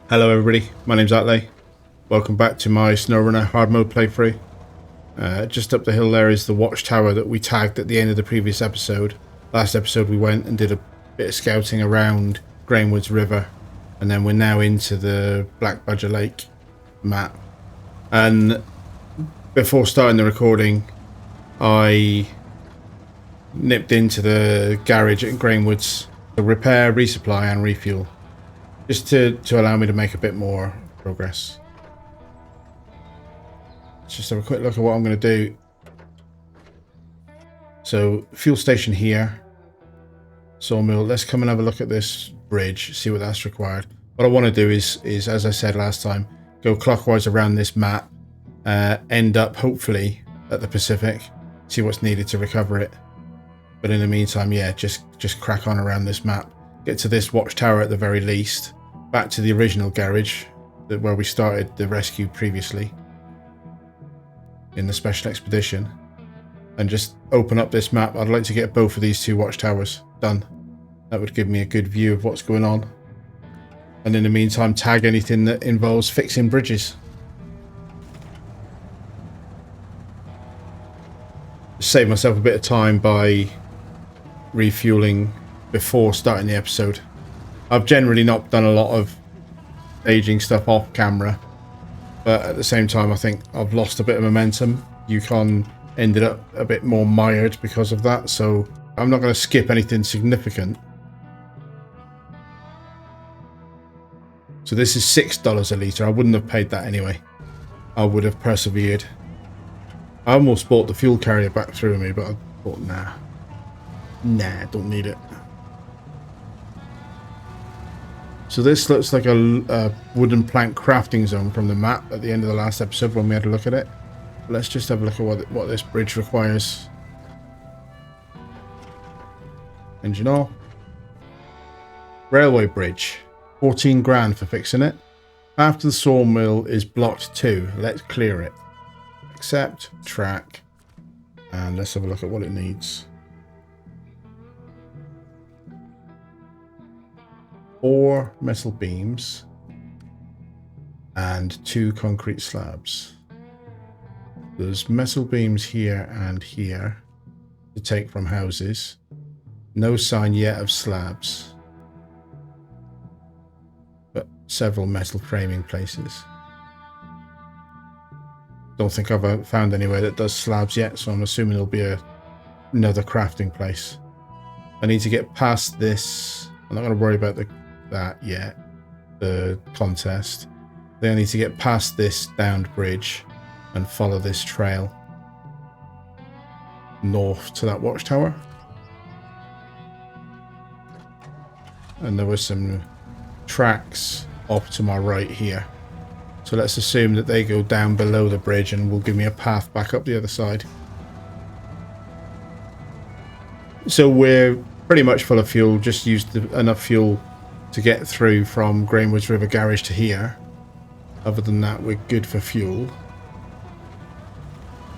Hello everybody, my name's Atley. Welcome back to my SnowRunner hard mode playthrough. Just up the hill there is the watchtower that we tagged at the end of the previous episode. Last episode we went and did a bit of scouting around Grainwoods River, and then we're now into the Black Badger Lake map. And before starting the recording, I nipped into the garage at Grainwoods to repair, resupply and refuel. Just to allow me to make a bit more progress. Let's just have a quick look at what I'm going to do. So, fuel station here. Sawmill. Let's come and have a look at this bridge, see what that's required. What I want to do is as I said last time, go clockwise around this map, end up hopefully at the Pacific, see what's needed to recover it. But in the meantime, yeah, just crack on around this map. Get to this watchtower at the very least. Back to the original garage, where we started the rescue previously in the special expedition, and just open up this map. I'd like to get both of these two watchtowers done. That would give me a good view of what's going on. And in the meantime, tag anything that involves fixing bridges. Save myself a bit of time by refueling before starting the episode. I've generally not done a lot of staging stuff off camera, but at the same time I think I've lost a bit of momentum. Yukon ended up a bit more mired because of that, so I'm not going to skip anything significant. So this is $6 a litre. I wouldn't have paid that anyway. I would have persevered. I almost bought the fuel carrier back through me, but I thought nah, don't need it. So this looks like a wooden plank crafting zone from the map at the end of the last episode when we had a look at it. Let's just have a look at what this bridge requires. Engine oil. Railway bridge. 14 grand for fixing it. After the sawmill is blocked too. Let's clear it. Accept, track, and let's have a look at what it needs. 4 metal beams and 2 concrete slabs. There's metal beams here and here to take from houses. No sign yet of slabs, but several metal framing places. Don't think I've found anywhere that does slabs yet, so I'm assuming there'll be another crafting place. I need to get past this. I'm not going to worry about that yet, the contest. Then I need to get past this downed bridge and follow this trail north to that watchtower. And there were some tracks off to my right here. So let's assume that they go down below the bridge and will give me a path back up the other side. So we're pretty much full of fuel, just used enough fuel to get through from Grainwoods River Garage to here. Other than that, we're good for fuel.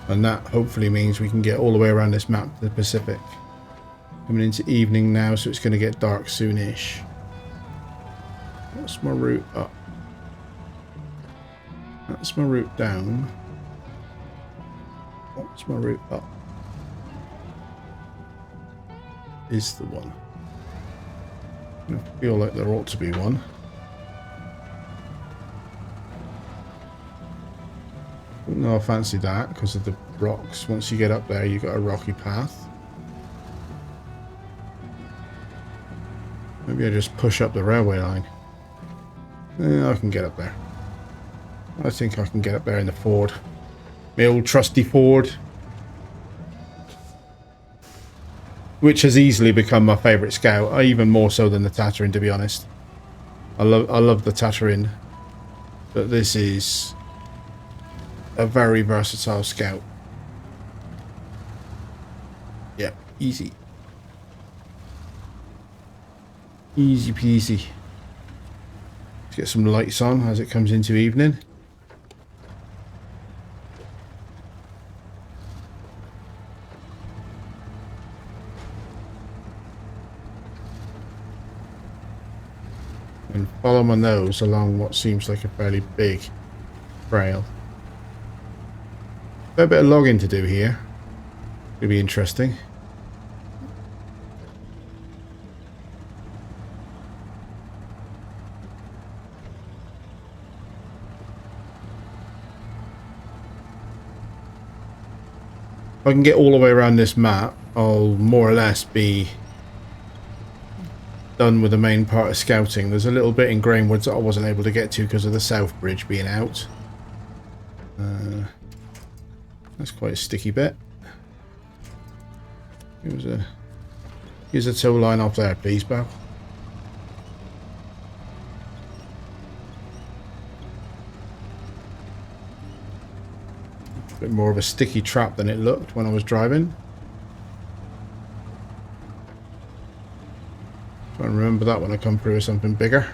And that hopefully means we can get all the way around this map to the Pacific. Coming into evening now, so it's going to get dark soonish. What's my route up? That's my route down. What's my route up? Is the one. I feel like there ought to be one. No, I fancy that because of the rocks. Once you get up there, you've got a rocky path. Maybe I just push up the railway line. I can get up there. I think I can get up there in the Ford. My old trusty Ford. Which has easily become my favourite scout, even more so than the Tatterin, to be honest. I love the Tatterin, but this is a very versatile scout. Yeah, easy. Easy peasy. Let's get some lights on as it comes into evening. and follow my nose along what seems like a fairly big trail. A bit of logging to do here. It'll be interesting. If I can get all the way around this map, I'll more or less be done with the main part of scouting. There's a little bit in Grainwoods that I wasn't able to get to because of the South Bridge being out. That's quite a sticky bit. Here's a tow line off there, please, Bow. A bit more of a sticky trap than it looked when I was driving. Try and remember that when I come through with something bigger.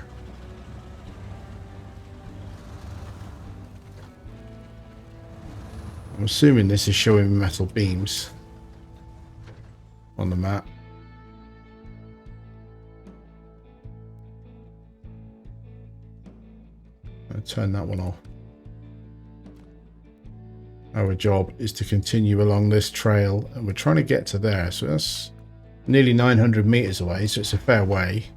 I'm assuming this is showing metal beams on the map. I'll turn that one off. Our job is to continue along this trail, and we're trying to get to there, so that's nearly 900 meters away, so it's a fair way.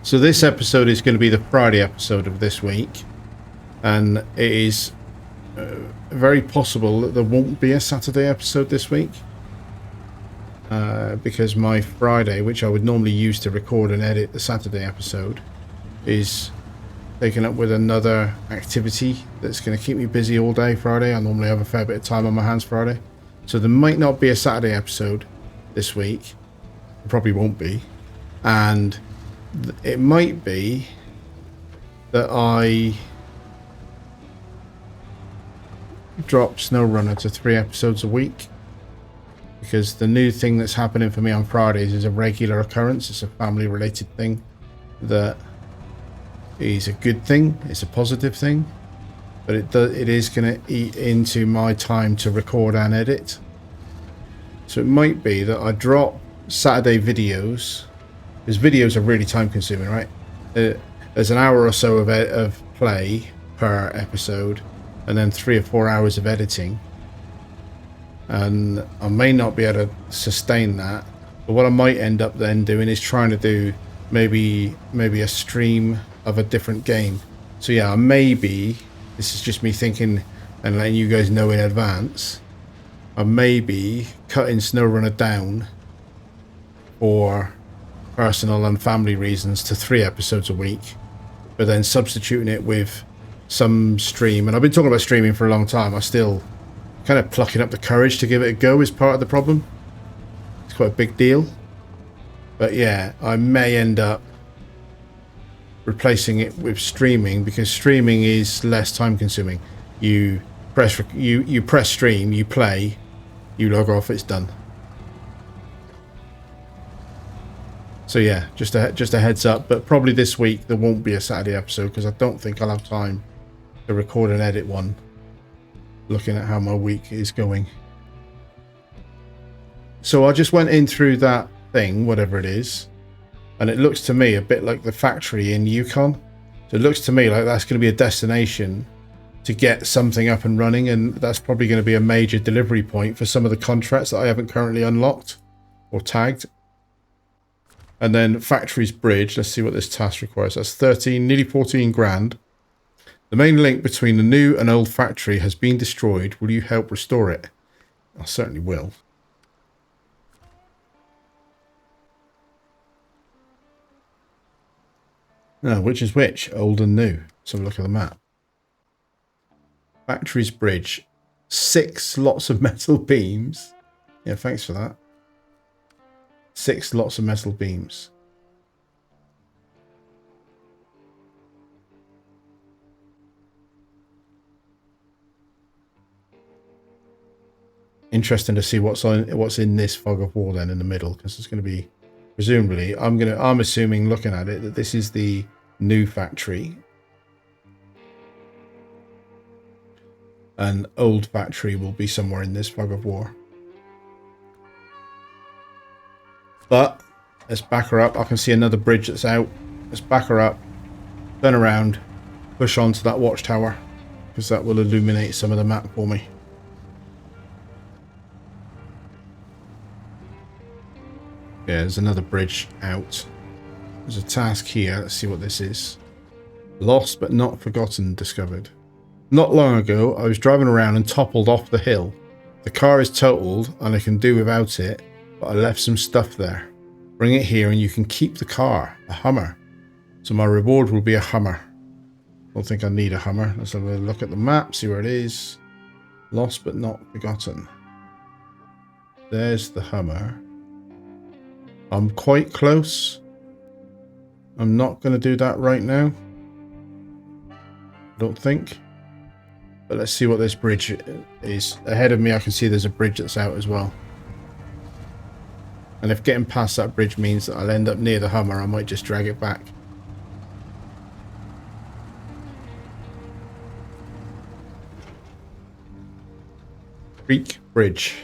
So this episode is going to be the Friday episode of this week, and it is very possible that there won't be a Saturday episode this week, because my Friday, which I would normally use to record and edit the Saturday episode, is taken up with another activity that's going to keep me busy all day Friday. I normally have a fair bit of time on my hands Friday, so there might not be a Saturday episode this week. There probably won't be, and it might be that I drop SnowRunner to 3 episodes a week, because the new thing that's happening for me on Fridays is a regular occurrence. It's a family related thing that is a good thing. It's a positive thing, but it is going to eat into my time to record and edit. So it might be that I drop Saturday videos, because videos are really time consuming, right? There's an hour or so of play per episode, and then 3 or 4 hours of editing, and I may not be able to sustain that. But what I might end up then doing is trying to do maybe a stream of a different game. So yeah, maybe, this is just me thinking and letting you guys know in advance, I may be cutting SnowRunner down for personal and family reasons to 3 episodes a week, but then substituting it with some stream. And I've been talking about streaming for a long time. I still kind of plucking up the courage to give it a go is part of the problem. It's quite a big deal, but yeah, I may end up replacing it with streaming, because streaming is less time consuming. You press stream, you play, you log off, it's done. So yeah, just a heads up, but probably this week there won't be a Saturday episode, because I don't think I'll have time to record and edit one, looking at how my week is going. So I just went in through that thing, whatever it is, and it looks to me a bit like the factory in Yukon. So it looks to me like that's going to be a destination to get something up and running, and that's probably going to be a major delivery point for some of the contracts that I haven't currently unlocked or tagged. And then Factory's Bridge, let's see what this task requires. That's 13, nearly 14 grand. The main link between the new and old factory has been destroyed. Will you help restore it? I certainly will. Now, which is which? Old and new. Let's have a look at the map. Factory's Bridge. 6 lots of metal beams. Yeah, thanks for that. 6 lots of metal beams. Interesting to see what's in this fog of war then in the middle, because it's going to be, presumably, I'm assuming, looking at it, that this is the new factory, An old factory will be somewhere in this fog of war. But let's back her up. I can see another bridge that's out. Let's back her up, turn around, push on to that watchtower, because that will illuminate some of the map for me. Yeah, there's another bridge out. There's a task here. Let's see what this is. Lost but not forgotten discovered. Not long ago, I was driving around and toppled off the hill. The car is totaled and I can do without it, but I left some stuff there. Bring it here and you can keep the car, a Hummer. So my reward will be a Hummer. Don't think I need a Hummer. Let's have a look at the map, see where it is. Lost but not forgotten. There's the Hummer. I'm quite close. I'm not going to do that right now. I don't think. But let's see what this bridge is. Ahead of me I can see there's a bridge that's out as well. And if getting past that bridge means that I'll end up near the Hummer, I might just drag it back. Creek Bridge.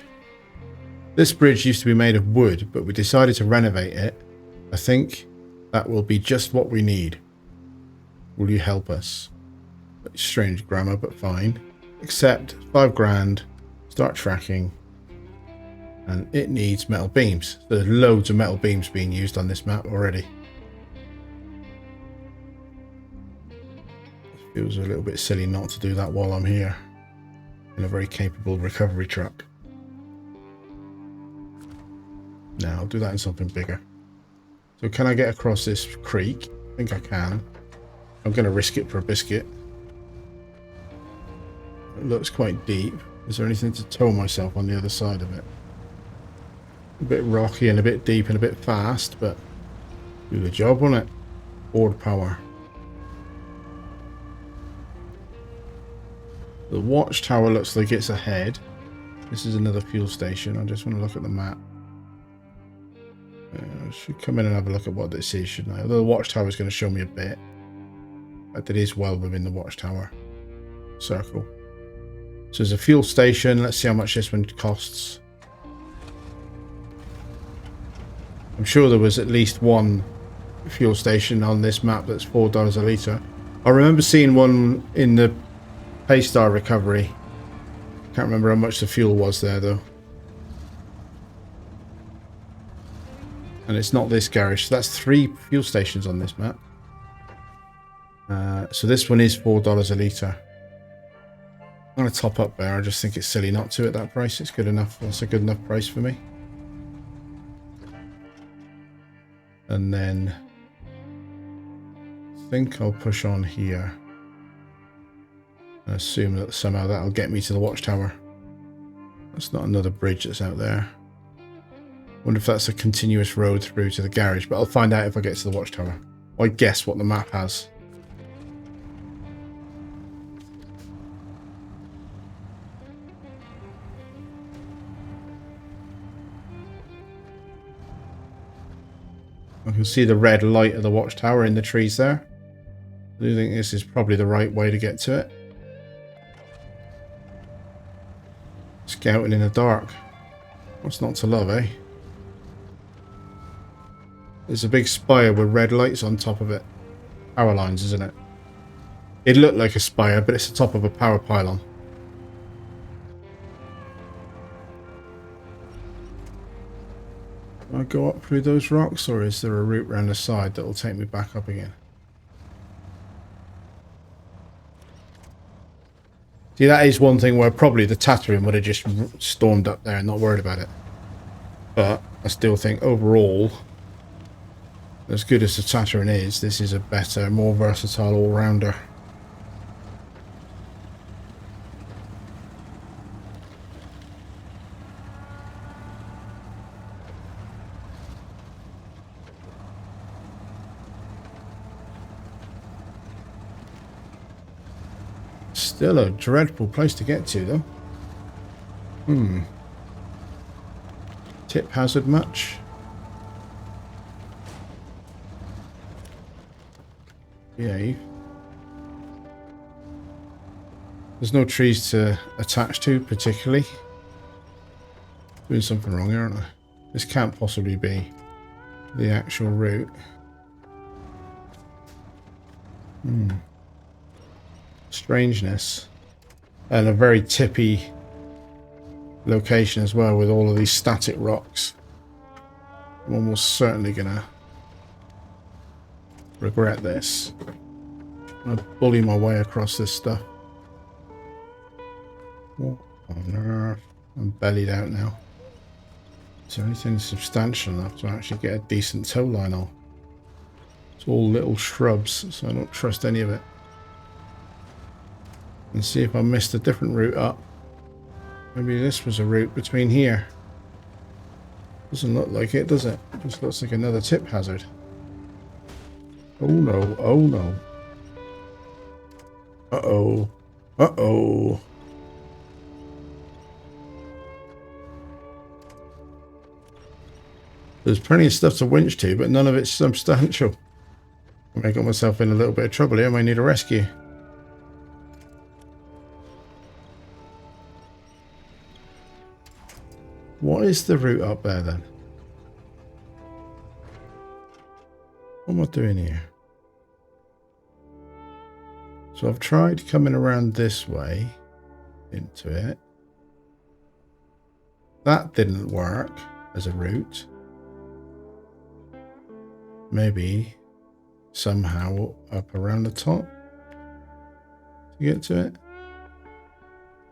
This bridge used to be made of wood, but we decided to renovate it. I think that will be just what we need. Will you help us? Strange grammar, but fine. Accept 5 grand. Start tracking. And it needs metal beams. There's loads of metal beams being used on this map already. It feels a little bit silly not to do that while I'm here in a very capable recovery truck. Now I'll do that in something bigger. So can I get across this creek? I think I can. I'm going to risk it for a biscuit. It looks quite deep. Is there anything to tow myself on the other side of it? A bit rocky and a bit deep and a bit fast, but do the job, won't it? Board power. The watchtower looks like it's ahead. This is another fuel station. I just want to look at the map. I should come in and have a look at what this is, shouldn't I? Although the watchtower is going to show me a bit. But it is well within the watchtower circle. So there's a fuel station. Let's see how much this one costs. I'm sure there was at least one fuel station on this map that's $4 a litre. I remember seeing one in the Paystar recovery. Can't remember how much the fuel was there though. And it's not this garage. So that's 3 fuel stations on this map. So this one is $4 a litre. I'm going to top up there. I just think it's silly not to at that price. It's good enough. That's a good enough price for me. And then I think I'll push on here. I assume that somehow that'll get me to the watchtower. That's not another bridge that's out there. Wonder if that's a continuous road through to the garage, but I'll find out if I get to the watchtower. I guess what the map has. I can see the red light of the watchtower in the trees there. I do think this is probably the right way to get to it. Scouting in the dark. What's not to love, eh? There's a big spire with red lights on top of it. Power lines, isn't it? It looked like a spire, but it's the top of a power pylon. Do I go up through those rocks, or is there a route around the side that will take me back up again? See, that is one thing where probably the Tatooine would have just stormed up there and not worried about it. But I still think overall, as good as the Tatooine is, this is a better, more versatile all-rounder. Still a dreadful place to get to, though. Tip hazard much? Yeah. There's no trees to attach to particularly. Doing something wrong here, aren't I? This can't possibly be the actual route. Strangeness. And a very tippy location as well with all of these static rocks. I'm almost certainly gonna regret this. I'm gonna bully my way across this stuff. What on earth? I'm bellied out now. Is there anything substantial enough to actually get a decent tow line on? It's all little shrubs, so I don't trust any of it. And see if I missed a different route up. Maybe this was a route between here. Doesn't look like it, does it? Just looks like another tip hazard. Oh no, oh no. Uh-oh. Uh-oh. There's plenty of stuff to winch to, but none of it's substantial. I got myself in a little bit of trouble here. I might need a rescue. What is the route up there then? What am I doing here? So I've tried coming around this way into it. That didn't work as a route. Maybe somehow up around the top to get to it.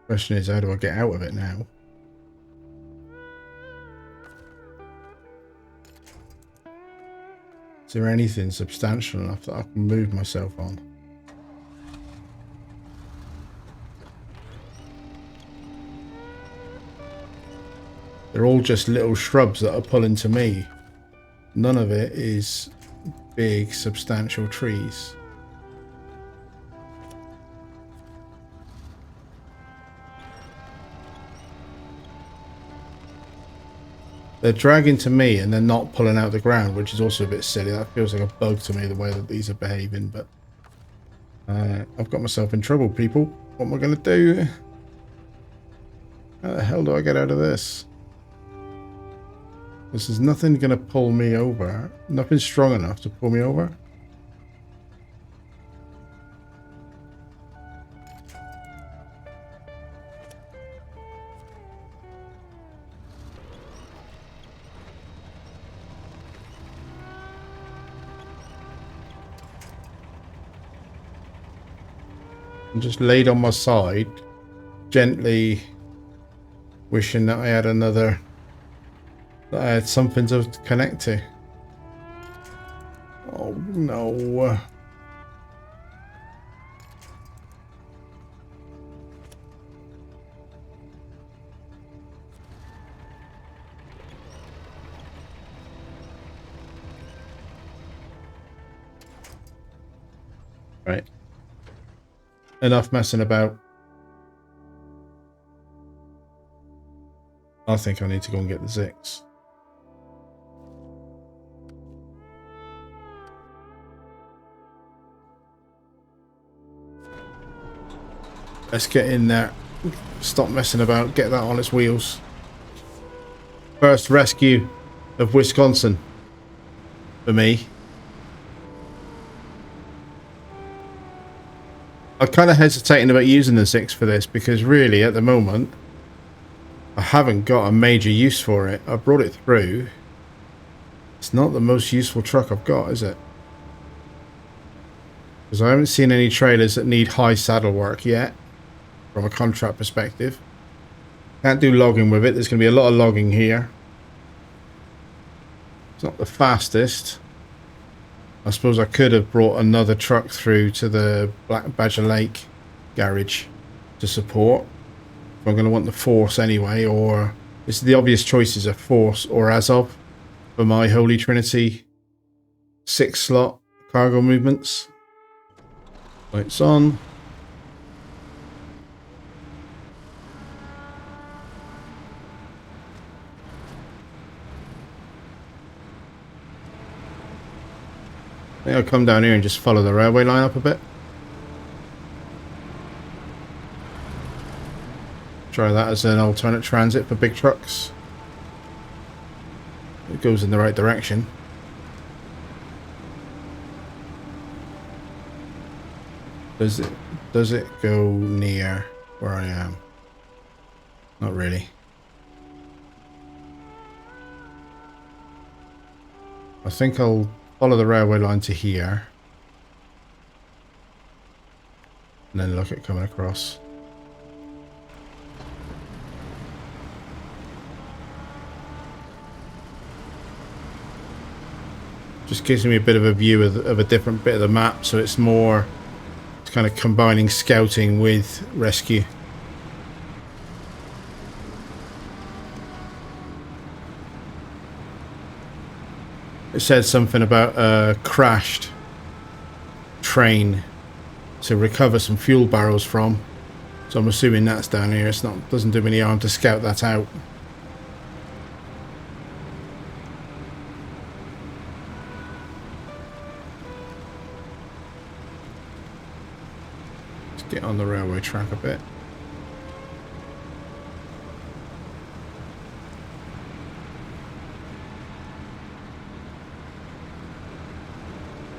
Question is, how do I get out of it now? Is there anything substantial enough that I can move myself on? They're all just little shrubs that are pulling to me. None of it is big, substantial trees. They're dragging to me and they're not pulling out the ground, which is also a bit silly. That feels like a bug to me, the way that these are behaving, but I've got myself in trouble, people. What am I going to do? How the hell do I get out of this? This is nothing going to pull me over. Nothing strong enough to pull me over. I'm just laid on my side, gently wishing that I had another... that I had something to connect to. Oh no. Right. Enough messing about. I think I need to go and get the Zix. Let's get in there. Stop messing about. Get that on its wheels. First rescue of Wisconsin. For me. I'm kind of hesitating about using the 6 for this because really at the moment I haven't got a major use for it. I brought it through. It's not the most useful truck I've got, is it? Because I haven't seen any trailers that need high saddle work yet from a contract perspective. Can't do logging with it. There's going to be a lot of logging here. It's not the fastest. I suppose I could have brought another truck through to the Black Badger Lake garage to support. If I'm going to want the Force anyway, or it's the obvious choices of Force or Azov for my Holy Trinity 6-slot cargo movements. Lights on. I think I'll come down here and just follow the railway line up a bit. Try that as an alternate transit for big trucks. It goes in the right direction. Does it go near where I am? Not really. I think I'll follow the railway line to here. And then look at coming across. Just gives me a bit of a view of a different bit of the map, so it's more kind of combining scouting with rescue. It said something about a crashed train to recover some fuel barrels from, so I'm assuming that's down here. It's not, doesn't do me any harm to scout that out. Get on the railway track a bit.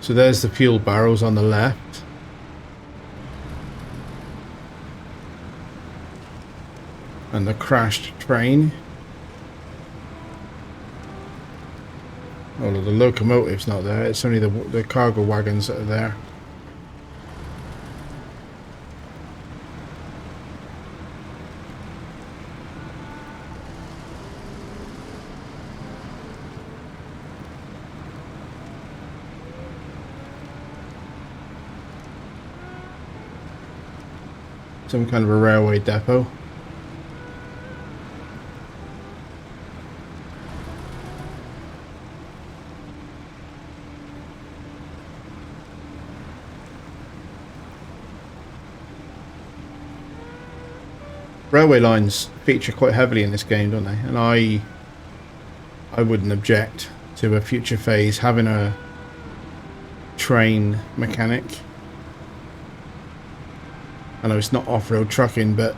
So there's the fuel barrels on the left. And the crashed train. Oh, the locomotive's not there. It's only the cargo wagons that are there. Some kind of a railway depot. Railway lines feature quite heavily in this game, don't they? And I wouldn't object to a future phase having a train mechanic. I know it's not off-road trucking, but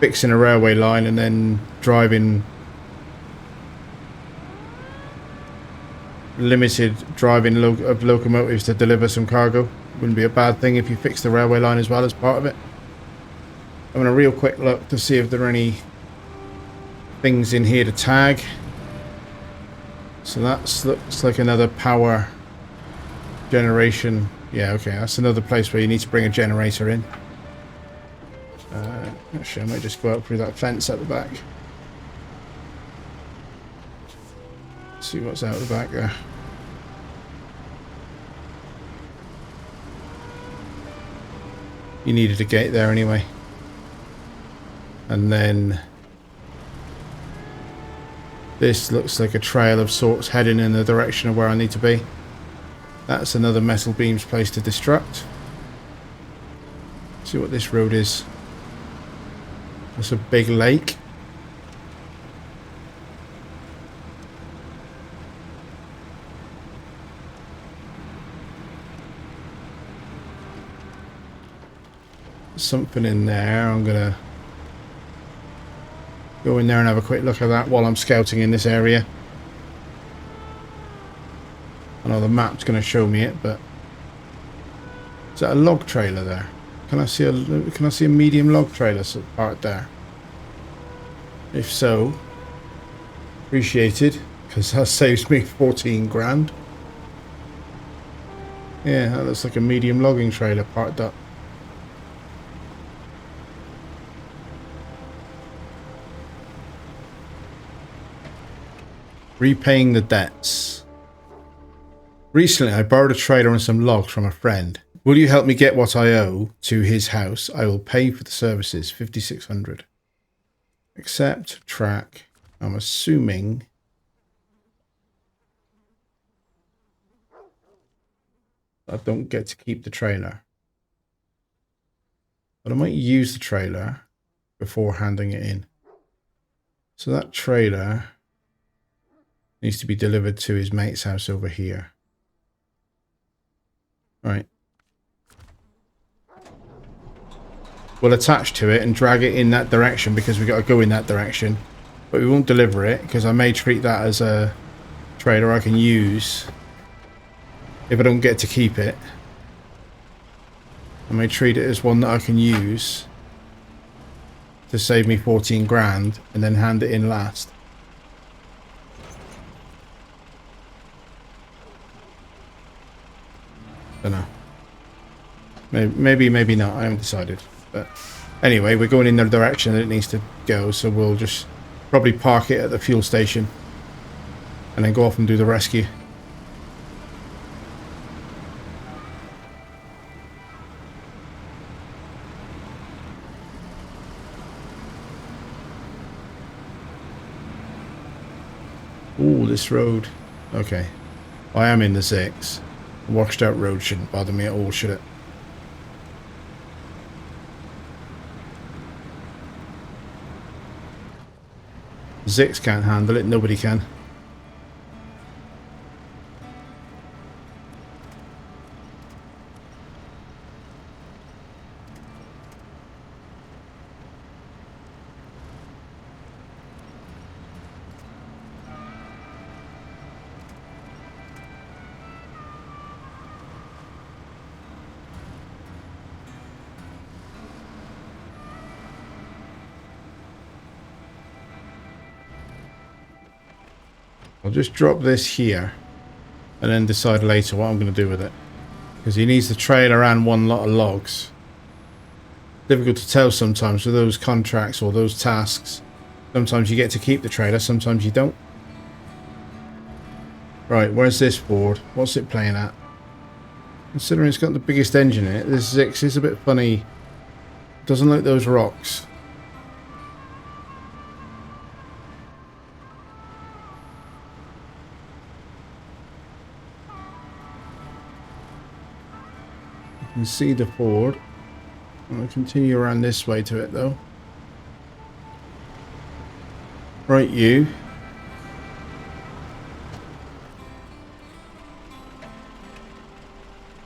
fixing a railway line and then driving limited driving of locomotives to deliver some cargo wouldn't be a bad thing if you fix the railway line as well as part of it. I'm going to real quick look to see if there are any things in here to tag. So that looks like another power generation. Yeah, okay, that's another place where you need to bring a generator in. Actually, I might just go out through that fence at the back. See what's out the back there. You needed a gate there anyway. And then this looks like a trail of sorts heading in the direction of where I need to be. That's another metal beams place to destruct. See what this road is. That's a big lake. Something in there. I'm gonna go in there and have a quick look at that while I'm scouting in this area. I know the map's gonna show me it, but is that a log trailer there? Can I see a medium log trailer parked there? If so, appreciated, because that saves me 14 grand. Yeah, that looks like a medium logging trailer parked up. Repaying the debts. Recently, I borrowed a trailer and some logs from a friend. Will you help me get what I owe to his house? I will pay for the services, 5,600. Accept, track. I'm assuming I don't get to keep the trailer. But I might use the trailer before handing it in. So that trailer needs to be delivered to his mate's house over here. Right. we'll attach to it and drag it in that direction because we got to go in that direction. But we won't deliver it because I may treat that as a trailer I can use if I don't get to keep it. I may treat it as one that I can use to save me 14 grand and then hand it in last. Don't know. Maybe not. I haven't decided. But anyway, we're going in the direction that it needs to go, so we'll just probably park it at the fuel station and then go off and do the rescue. Ooh, this road. Okay. I am in the 6. Washed out road shouldn't bother me at all, should it? Zix can't handle it, nobody can. I'll just drop this here and then decide later what I'm going to do with it. Because he needs the trailer and one lot of logs. Difficult to tell sometimes with those contracts or those tasks. Sometimes you get to keep the trailer, sometimes you don't. Right, where's this board? What's it playing at? Considering it's got the biggest engine in it, this Zix is a bit funny. Doesn't like those rocks. You can see the Ford. I'm going to continue around this way to it though. Right, you.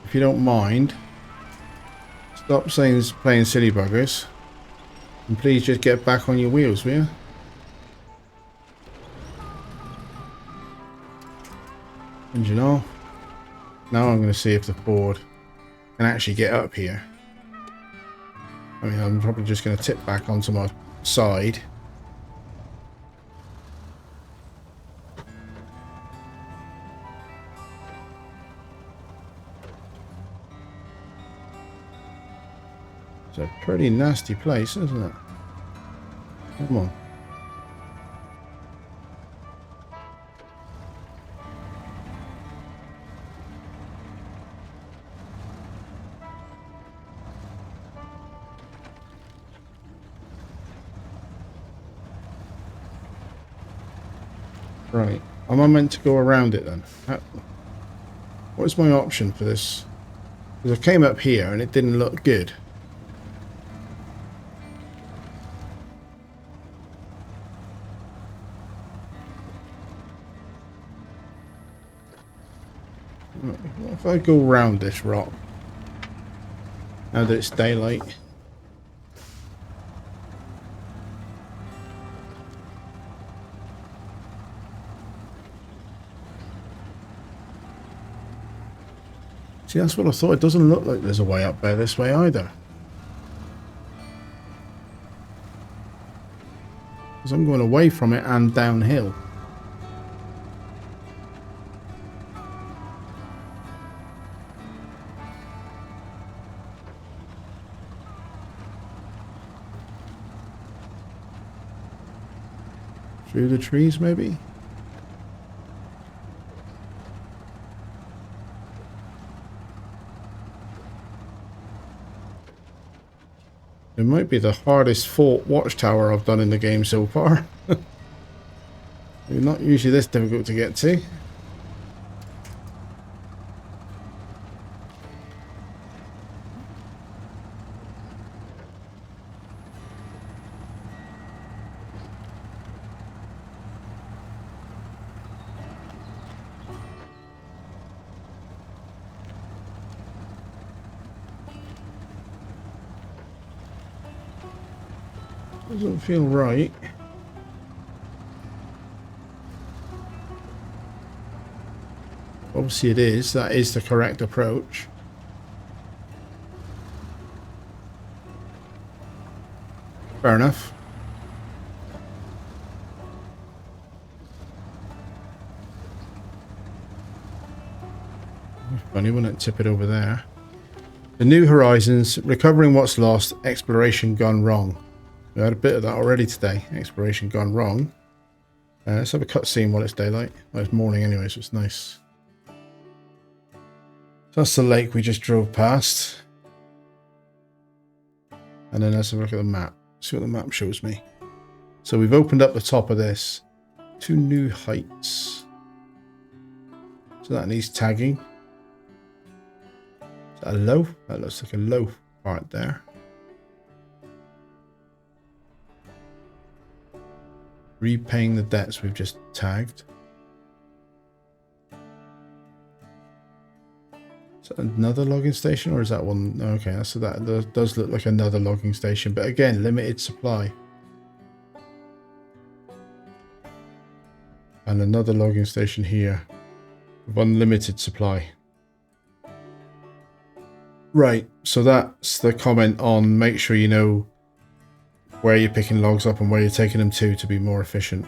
If you don't mind, stop playing silly buggers. And please just get back on your wheels, will you? Engine off. Now I'm going to see if the Ford can actually get up here. I mean, I'm probably just going to tip back onto my side. It's a pretty nasty place, isn't it? Come on. Right, am I meant to go around it then? What is my option for this? Because I came up here and it didn't look good. What if I go around this rock? Now that it's daylight. See, that's what I thought. It doesn't look like there's a way up there this way either. Because I'm going away from it and downhill. Through the trees, maybe? It might be the hardest fought watchtower I've done in the game so far. They're not usually this difficult to get to. Doesn't feel right. Obviously it is. That is the correct approach. Fair enough. Funny, wouldn't it? Tip it over there. The New Horizons, recovering what's lost, exploration gone wrong. We had a bit of that already today. Exploration gone wrong. Let's have a cutscene while it's daylight. Well, it's morning anyway, so it's nice. So that's the lake we just drove past. And then let's have a look at the map. See what the map shows me. So we've opened up the top of this to new heights. So that needs tagging. Is that a low? That looks like a low part there. Repaying the debts we've just tagged. Is that another logging station, or is that one? Okay, so that does look like another logging station, but again, limited supply. And another logging station here with unlimited supply. Right, so that's the comment on make sure you know where you're picking logs up and where you're taking them to be more efficient.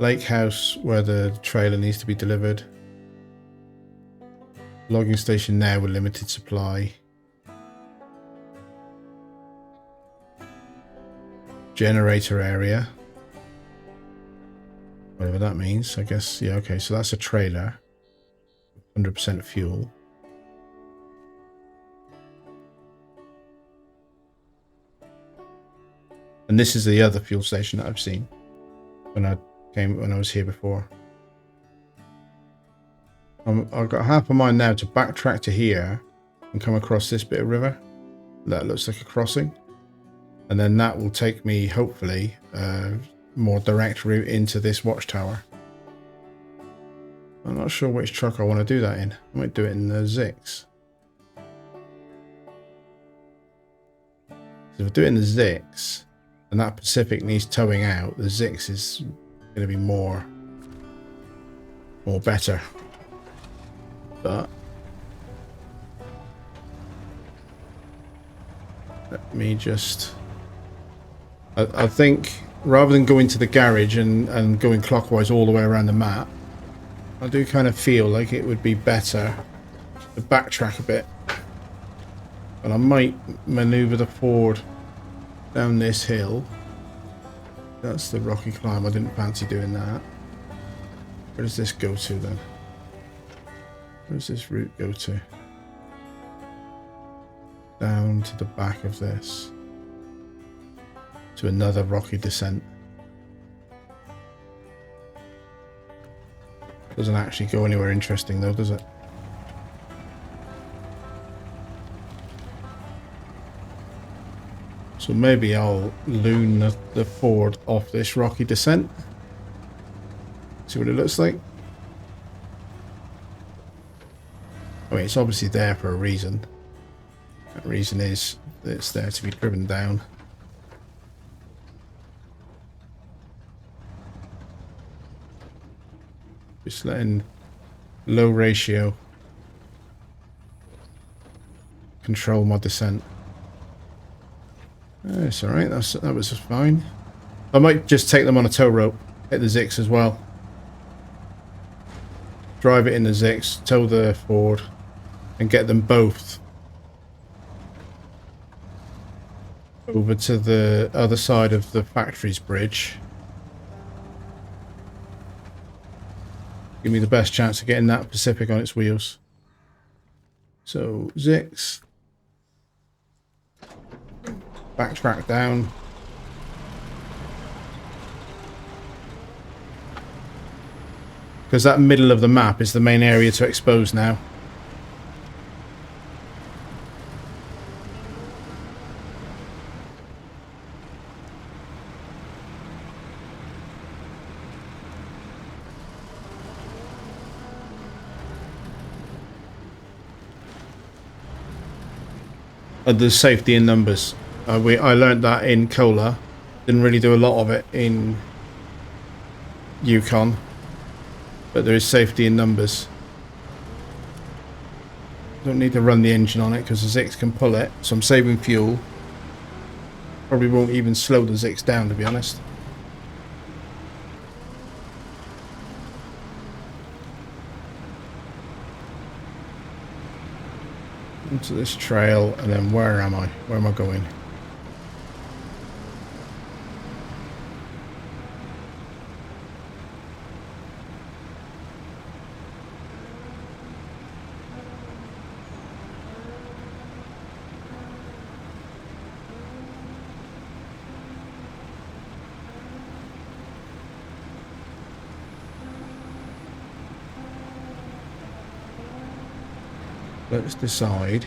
Lake house where the trailer needs to be delivered. Logging station there with limited supply. Generator area. Whatever that means, I guess. Yeah, okay, so that's a trailer. 100% fuel. And this is the other fuel station that I've seen when I was here before. I've got half a mind now to backtrack to here and come across this bit of river. That looks like a crossing. And then that will take me, hopefully, more direct route into this watchtower. I'm not sure which truck I want to do that in. I might do it in the Zix. So if I do it in the Zix, and that Pacific needs towing out, the Zix is going to be more better. But let me just... I think rather than going to the garage and going clockwise all the way around the map, I do kind of feel like it would be better to backtrack a bit. And I might maneuver the Ford down this hill. That's the rocky climb. I didn't fancy doing that. Where does this go to then? Where does this route go to? Down to the back of this. To another rocky descent. Doesn't actually go anywhere interesting though, does it? So maybe I'll loon the Ford off this rocky descent. See what it looks like. I mean, it's obviously there for a reason. That reason is that it's there to be driven down. Just letting low ratio control my descent. It's alright, that was fine. I might just take them on a tow rope, hit the Zix as well. Drive it in the Zix, tow the Ford, and get them both over to the other side of the factory's bridge. Give me the best chance of getting that Pacific on its wheels. So, Zix. Backtrack down. Because that middle of the map is the main area to expose now. There's safety in numbers. I learned that in Cola. Didn't really do a lot of it in Yukon, but there is safety in numbers. Don't need to run the engine on it because the Zix can pull it, so I'm saving fuel. Probably won't even slow the Zix down, to be honest. Into this trail, and then where am I? Where am I going? Let's decide.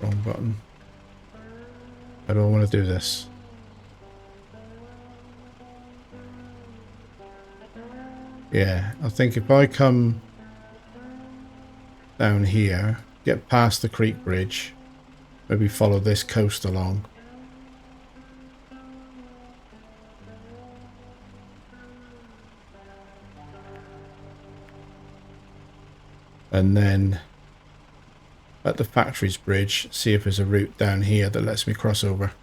Wrong button. How do I want to do this? Yeah, I think if I come down here, get past the creek bridge, maybe follow this coast along. And then at the factories bridge, see if there's a route down here that lets me cross over.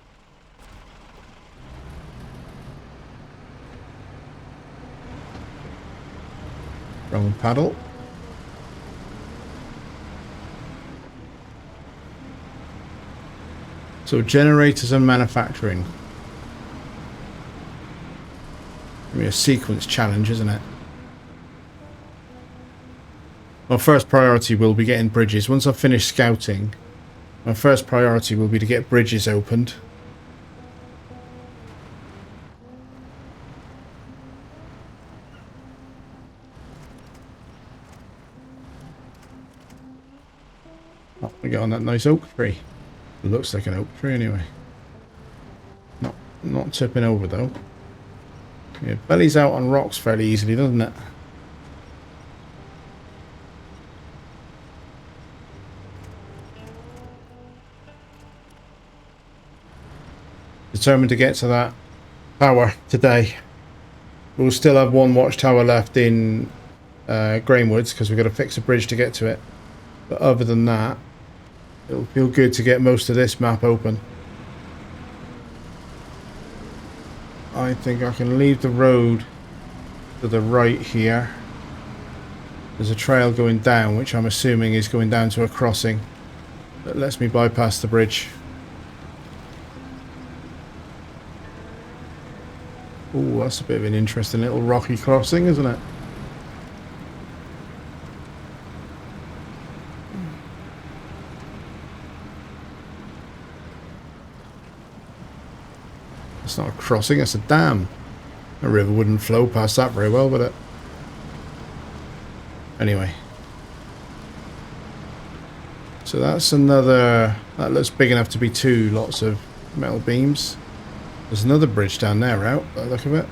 Wrong paddle. So generators and manufacturing. Gonna be a sequence challenge, isn't it? My first priority will be getting bridges. Once I've finished scouting, my first priority will be to get bridges opened. Oh, we got on that nice oak tree. It looks like an oak tree anyway. Not tipping over though. Yeah, belly's out on rocks fairly easily, doesn't it? Determined to get to that tower today. We'll still have one watchtower left in Grainwoods because we've got to fix a bridge to get to it. But other than that, it'll feel good to get most of this map open. I think I can leave the road to the right here. There's a trail going down, which I'm assuming is going down to a crossing that lets me bypass the bridge. Oh, that's a bit of an interesting little rocky crossing, isn't it? It's not a crossing, it's a dam. A river wouldn't flow past that very well, would it? Anyway. So that's another... That looks big enough to be two lots of metal beams. There's another bridge down there out, by the look of it.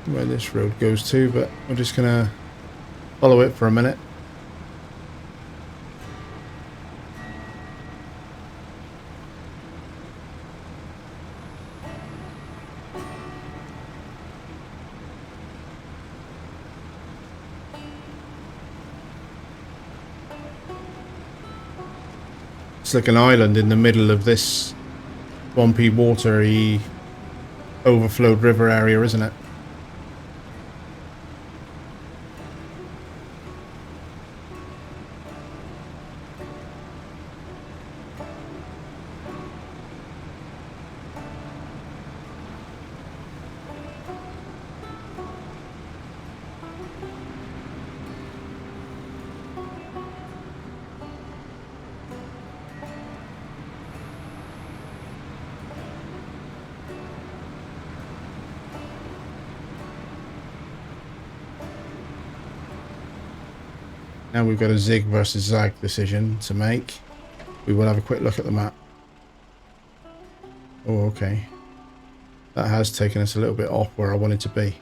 Where this road goes to, but we're just gonna follow it for a minute. It's like an island in the middle of this swampy, watery, overflowed river area, isn't it? Now we've got a zig versus zag decision to make. We will have a quick look at the map. Oh, okay. That has taken us a little bit off where I wanted to be.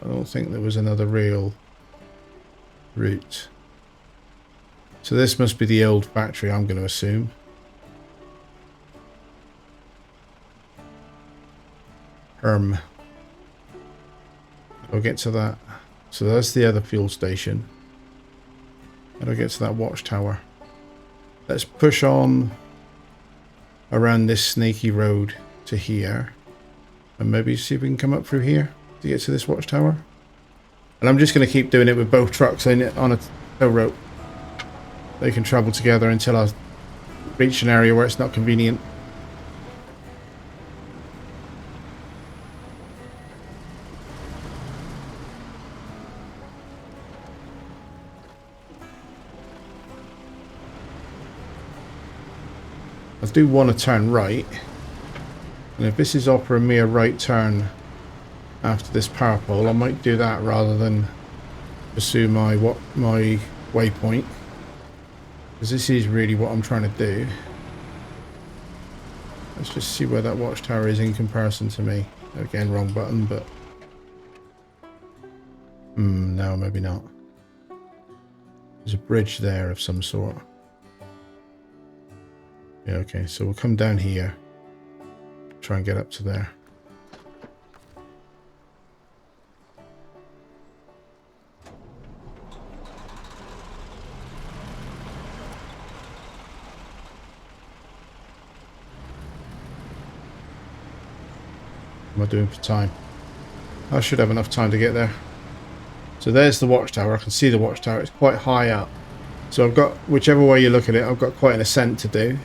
I don't think there was another real route. So this must be the old factory, I'm going to assume. I'll get to that. So that's the other fuel station. How do I get to that watchtower? Let's push on around this snaky road to here. And maybe see if we can come up through here to get to this watchtower. And I'm just going to keep doing it with both trucks on a tow rope. They can travel together until I reach an area where it's not convenient. I do want to turn right, and if this is offering me a right turn after this power pole, I might do that rather than pursue my waypoint, because this is really what I'm trying to do. Let's just see where that watchtower is in comparison to me. Again, wrong button, but no, maybe not. There's a bridge there of some sort. Yeah, okay, so we'll come down here, try and get up to there. What am I doing for time? I should have enough time to get there. So there's the watchtower. I can see the watchtower. It's quite high up. So I've got, whichever way you look at it, I've got quite an ascent to do.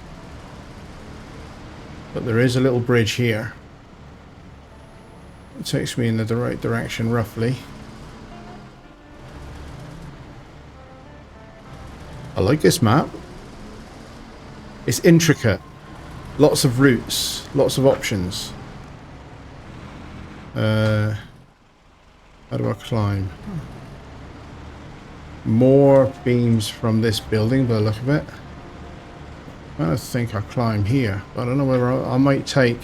But there is a little bridge here. It takes me in the right direction, roughly. I like this map. It's intricate. Lots of routes. Lots of options. How do I climb? More beams from this building by the look of it. I think I climb here, but I don't know whether I might take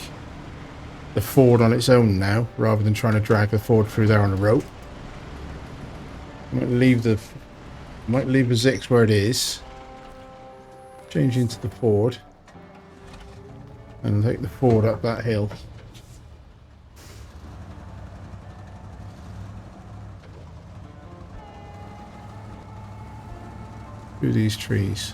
the Ford on its own now, rather than trying to drag the Ford through there on a rope. I might leave the Zix where it is, change into the Ford, and take the Ford up that hill. Through these trees.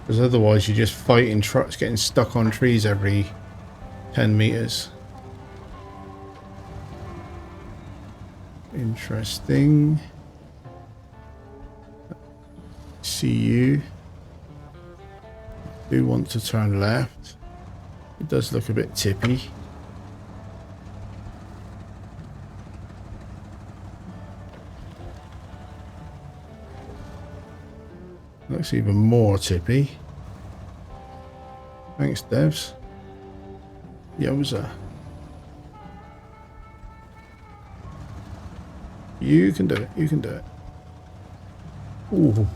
Because otherwise you're just fighting trucks getting stuck on trees every 10 meters. Interesting. See you. Do want to turn left. It does look a bit tippy. Looks even more tippy. Thanks, devs. Yoza. You can do it. You can do it. Ooh.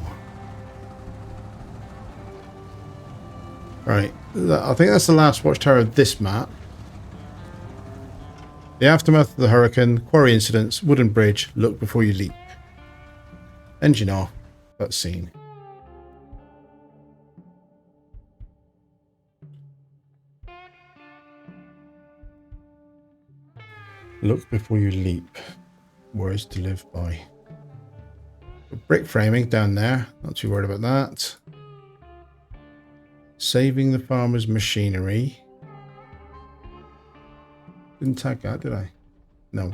Right. I think that's the last watchtower of this map. The aftermath of the hurricane, quarry incidents, wooden bridge, look before you leap. Engine off. Cutscene. Look before you leap. Words to live by. Brick framing down there. Not too worried about that. Saving the farmer's machinery. Didn't tag that, did I? No.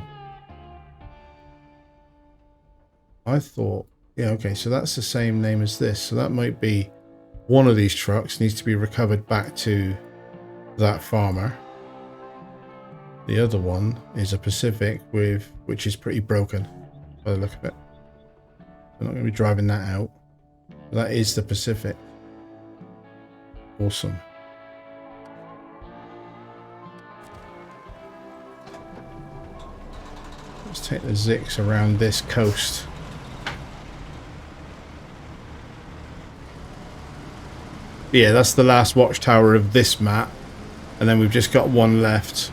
I thought... Yeah, okay, so that's the same name as this. So that might be one of these trucks needs to be recovered back to that farmer. The other one is a Pacific which is pretty broken by the look of it. I'm not going to be driving that out. That is the Pacific. Awesome. Let's take the Zix around this coast. Yeah, that's the last watchtower of this map. And then we've just got one left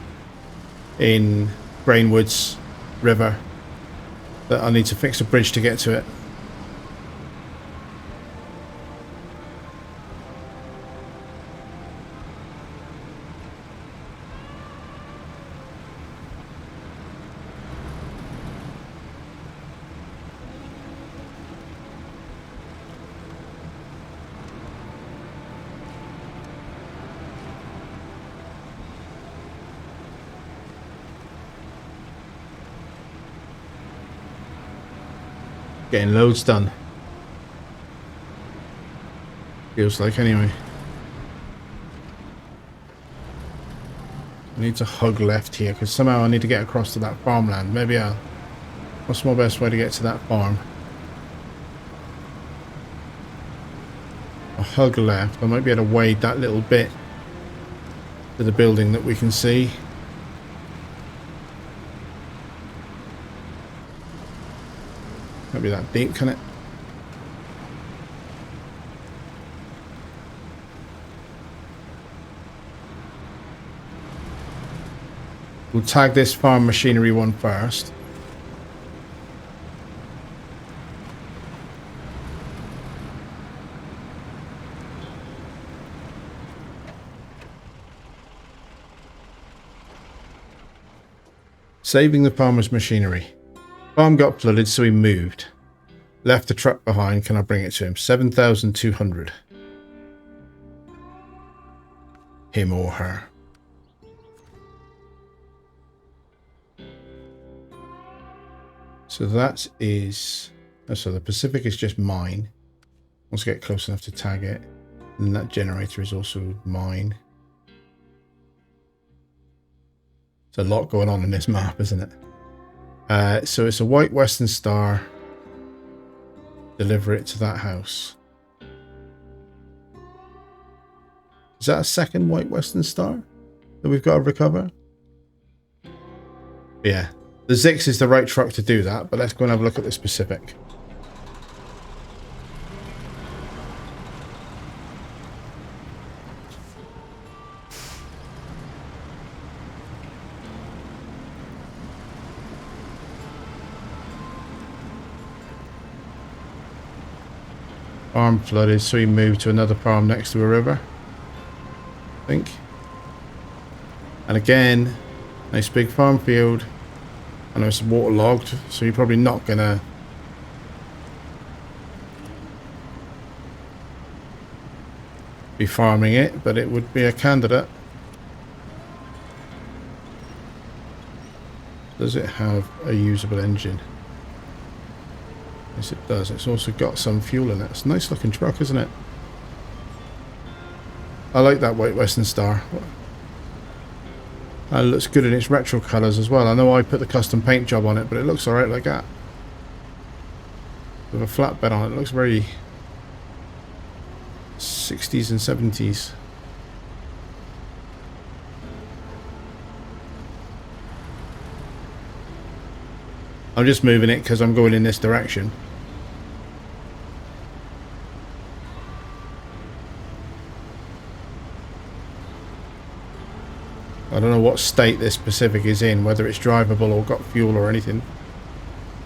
in Brainwoods River that I need to fix a bridge to get to it. Getting loads done. Feels like anyway. I need to hug left here because somehow I need to get across to that farmland. Maybe I'll... What's my best way to get to that farm? I'll hug left. I might be able to wade that little bit to the building that we can see. Can't be that deep, can it? We'll tag this farm machinery one first. Saving the farmer's machinery. Farm got flooded, so he moved. Left the truck behind. Can I bring it to him? 7,200. Him or her. So that is... Oh, so the Pacific is just mine. Once I get close enough to tag it. And that generator is also mine. There's a lot going on in this map, isn't it? So it's a white Western Star. Deliver it to that house. Is that a second white Western Star that we've got to recover? Yeah. The Zix is the right truck to do that, but let's go and have a look at this Pacific. Farm flooded, so he moved to another farm next to a river, I think. And again, nice big farm field. I know it's waterlogged, so you're probably not gonna be farming it, but it would be a candidate. Does it have a usable engine? Yes, it does. It's also got some fuel in it. It's a nice looking truck, isn't it? I like that white Western Star. It looks good in its retro colours as well. I know I put the custom paint job on it, but it looks alright like that. With a flatbed on it. It looks very 60s and 70s. I'm just moving it because I'm going in this direction. I don't know what state this Pacific is in, whether it's drivable or got fuel or anything.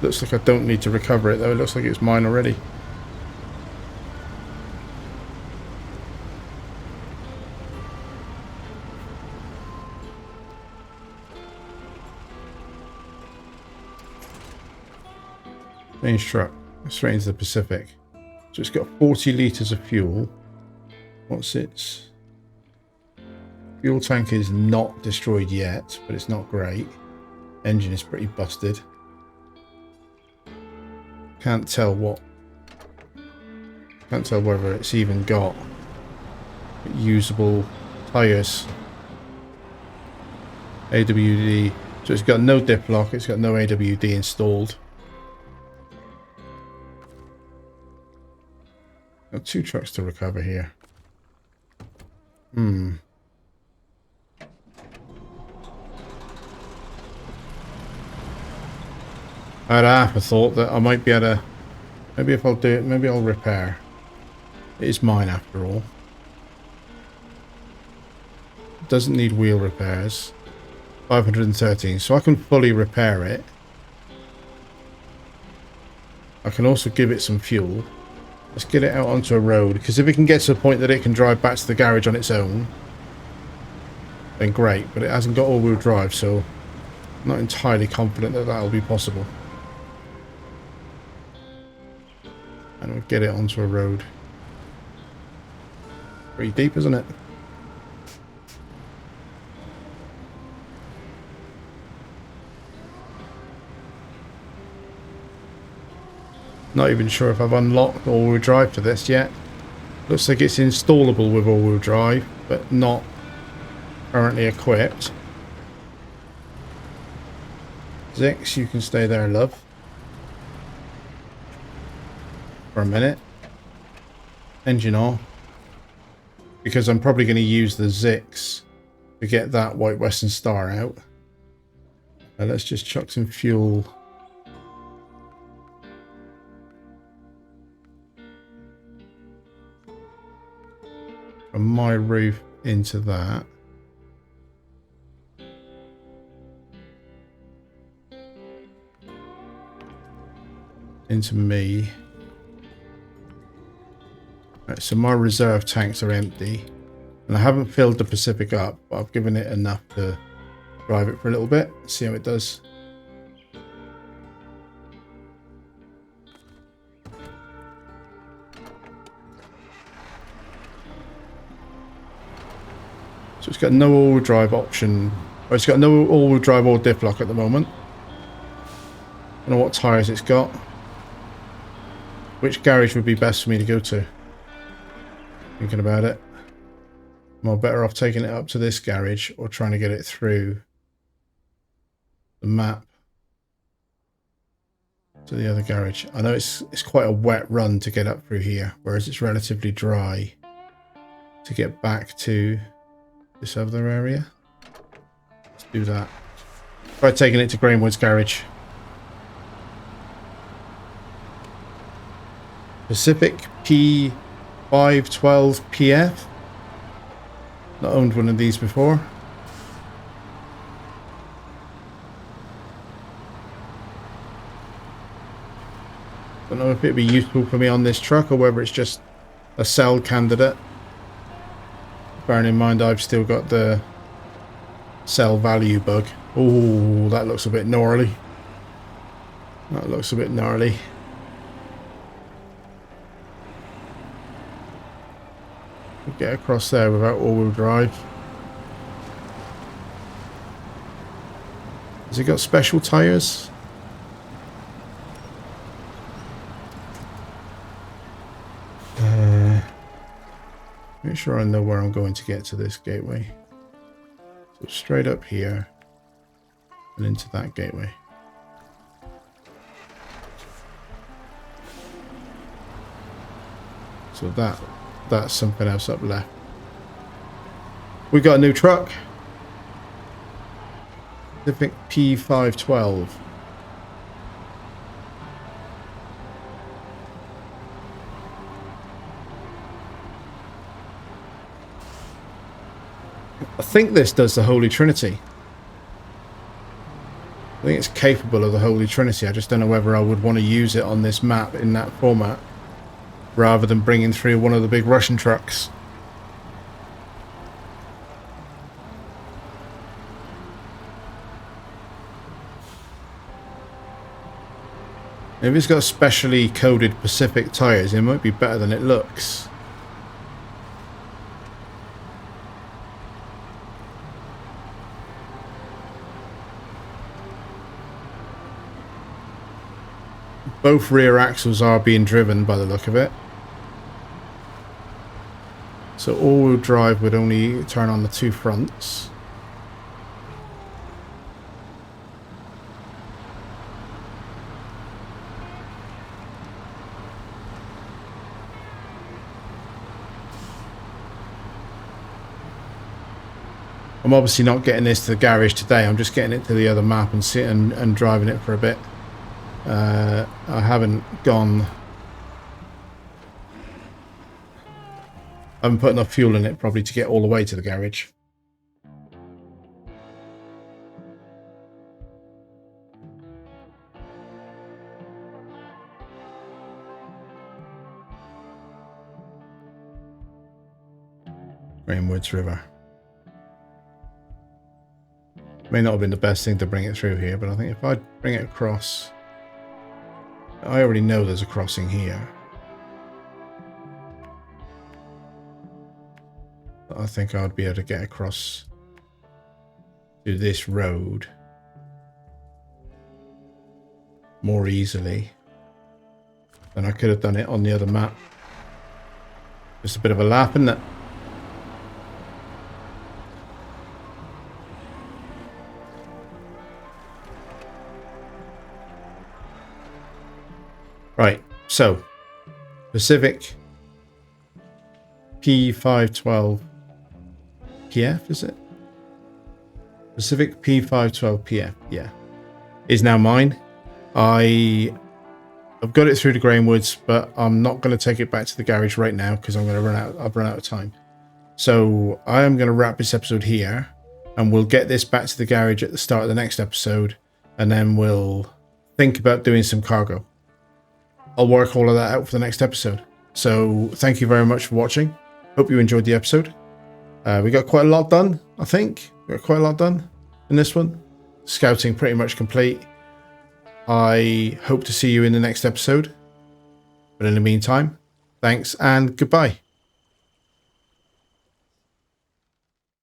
Looks like I don't need to recover it though, it looks like it's mine already. Change truck, straight into the Pacific. So it's got 40 litres of fuel. What's its... Fuel tank is not destroyed yet, but it's not great. Engine is pretty busted. Can't tell whether it's even got usable tyres. AWD. So it's got no dip lock, it's got no AWD installed. Got 2 trucks to recover here. I had half a thought that I might be able to, maybe if I'll do it, maybe I'll repair. It is mine after all. It doesn't need wheel repairs. 513, so I can fully repair it. I can also give it some fuel. Let's get it out onto a road, because if it can get to the point that it can drive back to the garage on its own, then great, but it hasn't got all-wheel drive, so I'm not entirely confident that that'll be possible. And we'll get it onto a road. Pretty deep, isn't it? Not even sure if I've unlocked all-wheel drive for this yet. Looks like it's installable with all-wheel drive, but not currently equipped. Zix, you can stay there, love. For a minute. Engine on. Because I'm probably going to use the Zix to get that White Western Star out. Let's just chuck some fuel. From my roof into that. Into me. Right, so my reserve tanks are empty. And I haven't filled the Pacific up, but I've given it enough to drive it for a little bit. See how it does. So it's got no all-wheel drive option. Or it's got no all-wheel drive or diff lock at the moment. I don't know what tyres it's got. Which garage would be best for me to go to? Thinking about it. Am I better off taking it up to this garage or trying to get it through the map to the other garage? I know it's quite a wet run to get up through here, whereas it's relatively dry to get back to this other area. Let's do that. Try taking it to Greenwood's garage. Pacific P512PF. Not owned one of these before. Don't know if it'd be useful for me on this truck or whether it's just a sell candidate. Bearing in mind I've still got the sell value bug. Oh, that looks a bit gnarly. That looks a bit gnarly. We'll get across there without all-wheel drive. Has it got special tyres? Make sure I know where I'm going to get to this gateway. So straight up here and into that gateway. So that's something else up left. We got a new truck. Pacific P512. I think this does the Holy Trinity. I think it's capable of the Holy Trinity. I just don't know whether I would want to use it on this map in that format, rather than bringing through one of the big Russian trucks. If it's got specially coded Pacific tyres, it might be better than it looks. Both rear axles are being driven by the look of it. So all-wheel drive would only turn on the two fronts. I'm obviously not getting this to the garage today. I'm just getting it to the other map and driving it for a bit. I haven't put enough fuel in it probably to get all the way to the garage. Greenwoods River. May not have been the best thing to bring it through here, but I think if I bring it across... I already know there's a crossing here. I think I would be able to get across to this road more easily than I could have done it on the other map. Just a bit of a lap, isn't it? Right, so Pacific P512PF, is it? Pacific P512PF, yeah, is now mine. I've got it through the Greenwoods, but I'm not going to take it back to the garage right now because I've run out of time. So I am going to wrap this episode here, and we'll get this back to the garage at the start of the next episode, and then we'll think about doing some cargo. I'll work all of that out for the next episode. So thank you very much for watching. Hope you enjoyed the episode. We got quite a lot done, I think. We got quite a lot done in this one. Scouting pretty much complete. I hope to see you in the next episode. But in the meantime, thanks and goodbye.